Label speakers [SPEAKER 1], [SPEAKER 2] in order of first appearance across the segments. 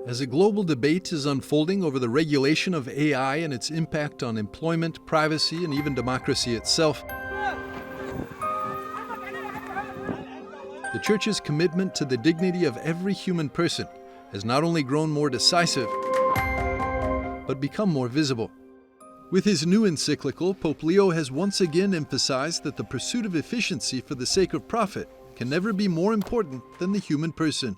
[SPEAKER 1] as a global debate is unfolding over the regulation of AI and its impact on employment, privacy, and even democracy itself, the Church's commitment to the dignity of every human person has not only grown more decisive, but become more visible. With his new encyclical, Pope Leo has once again emphasized that the pursuit of efficiency for the sake of profit can never be more important than the human person.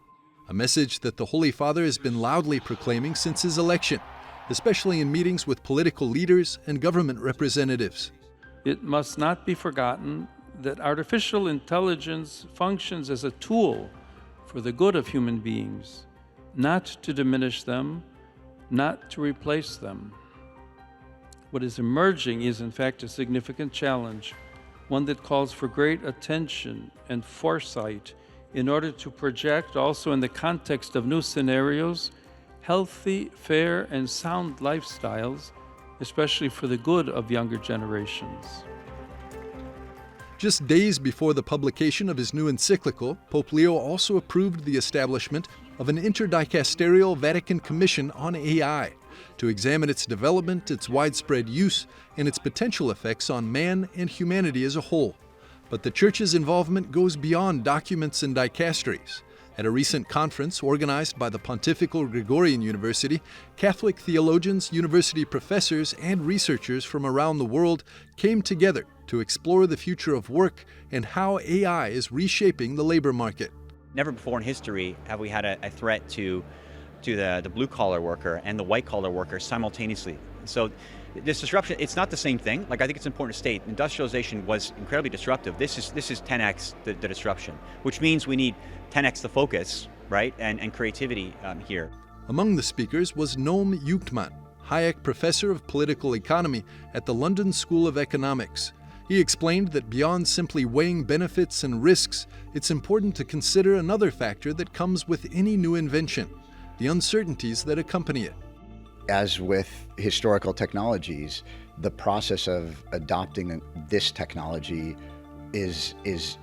[SPEAKER 1] A message that the Holy Father has been loudly proclaiming since his election, especially in meetings with political leaders and government representatives.
[SPEAKER 2] It must not be forgotten that artificial intelligence functions as a tool for the good of human beings, not to diminish them, not to replace them. What is emerging is, in fact, a significant challenge, one that calls for great attention and foresight in order to project, also in the context of new scenarios, healthy, fair, and sound lifestyles, especially for the good of younger generations.
[SPEAKER 1] Just days before the publication of his new encyclical, Pope Leo also approved the establishment of an interdicasterial Vatican Commission on AI to examine its development, its widespread use, and its potential effects on man and humanity as a whole. But the Church's involvement goes beyond documents and dicasteries. At a recent conference organized by the Pontifical Gregorian University, Catholic theologians, university professors, and researchers from around the world came together to explore the future of work and how AI is reshaping the labor market.
[SPEAKER 3] Never before in history have we had a threat to the blue-collar worker and the white-collar worker simultaneously. So this disruption, it's not the same thing. Like, I think it's important to state, industrialization was incredibly disruptive. This is 10x the disruption, which means we need 10x the focus, right, and creativity here.
[SPEAKER 1] Among the speakers was Noam Yuchtman, Hayek Professor of Political Economy at the London School of Economics. He explained that beyond simply weighing benefits and risks, it's important to consider another factor that comes with any new invention: the uncertainties that accompany it.
[SPEAKER 4] As with historical technologies, the process of adopting this technology is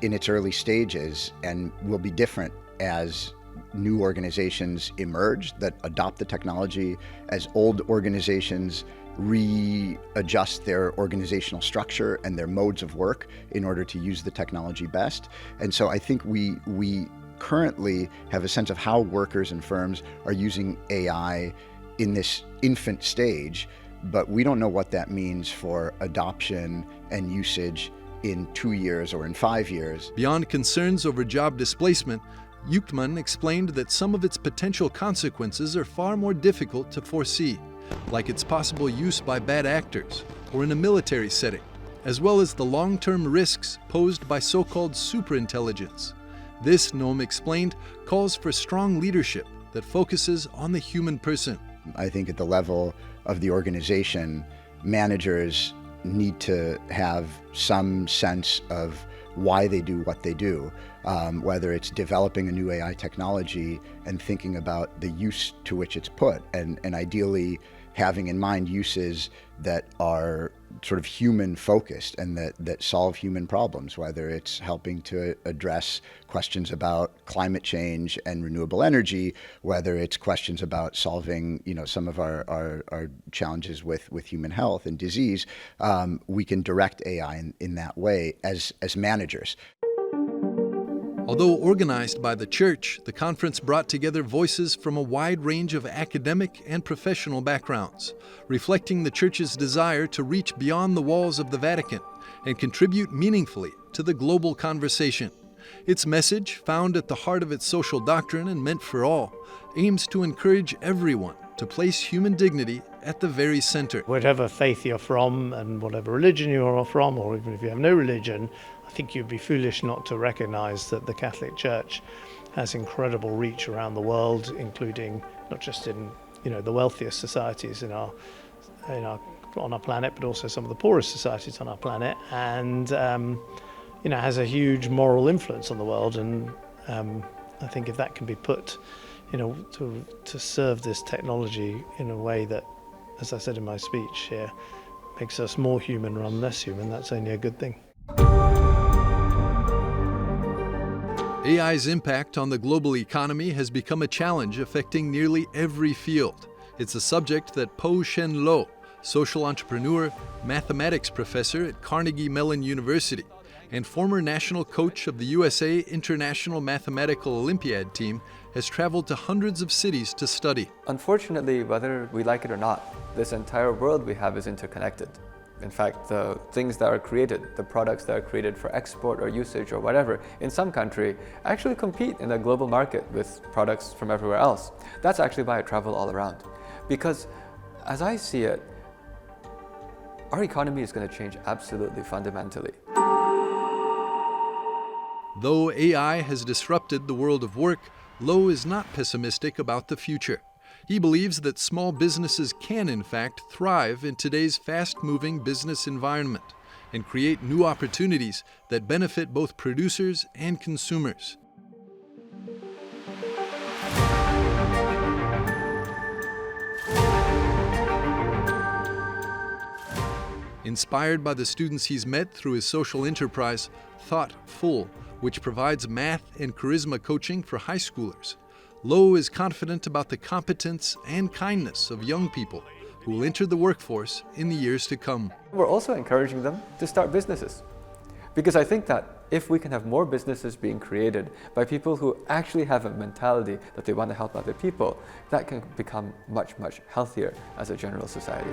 [SPEAKER 4] in its early stages and will be different as new organizations emerge that adopt the technology, as old organizations readjust their organizational structure and their modes of work in order to use the technology best. And so I think we currently have a sense of how workers and firms are using AI in this infant stage, but we don't know what that means for adoption and usage in 2 years or in 5 years.
[SPEAKER 1] Beyond concerns over job displacement, Yuchtman explained that some of its potential consequences are far more difficult to foresee, like its possible use by bad actors or in a military setting, as well as the long-term risks posed by so-called superintelligence. This, Noam explained, calls for strong leadership that focuses on the human person.
[SPEAKER 4] I think at the level of the organization, managers need to have some sense of why they do what they do, whether it's developing a new AI technology and thinking about the use to which it's put, and ideally having in mind uses that are sort of human focused and that solve human problems, whether it's helping to address questions about climate change and renewable energy, whether it's questions about solving, some of our challenges with human health and disease. We can direct AI in that way as managers.
[SPEAKER 1] Although organized by the Church, the conference brought together voices from a wide range of academic and professional backgrounds, reflecting the Church's desire to reach beyond the walls of the Vatican and contribute meaningfully to the global conversation. Its message, found at the heart of its social doctrine and meant for all, aims to encourage everyone to place human dignity at the very center.
[SPEAKER 5] Whatever faith you're from and whatever religion you're from, or even if you have no religion, I think you'd be foolish not to recognize that the Catholic Church has incredible reach around the world, including not just in the wealthiest societies on our planet, but also some of the poorest societies on our planet, and has a huge moral influence on the world. And I think if that can be put, to serve this technology in a way that, as I said in my speech here, makes us more human rather than less human, that's only a good thing.
[SPEAKER 1] AI's impact on the global economy has become a challenge affecting nearly every field. It's a subject that Po Shen Lo, social entrepreneur, mathematics professor at Carnegie Mellon University, and former national coach of the USA International Mathematical Olympiad team, has traveled to hundreds of cities to study.
[SPEAKER 6] Unfortunately, whether we like it or not, this entire world we have is interconnected. In fact, the things that are created, the products that are created for export or usage or whatever, in some country, actually compete in a global market with products from everywhere else. That's actually why I travel all around. Because as I see it, our economy is going to change absolutely fundamentally.
[SPEAKER 1] Though AI has disrupted the world of work, Lo is not pessimistic about the future. He believes that small businesses can, in fact, thrive in today's fast-moving business environment and create new opportunities that benefit both producers and consumers. Inspired by the students he's met through his social enterprise, Thoughtful, which provides math and charisma coaching for high schoolers, Lo is confident about the competence and kindness of young people who will enter the workforce in the years to come.
[SPEAKER 6] We're also encouraging them to start businesses. Because I think that if we can have more businesses being created by people who actually have a mentality that they want to help other people, that can become much, much healthier as a general society.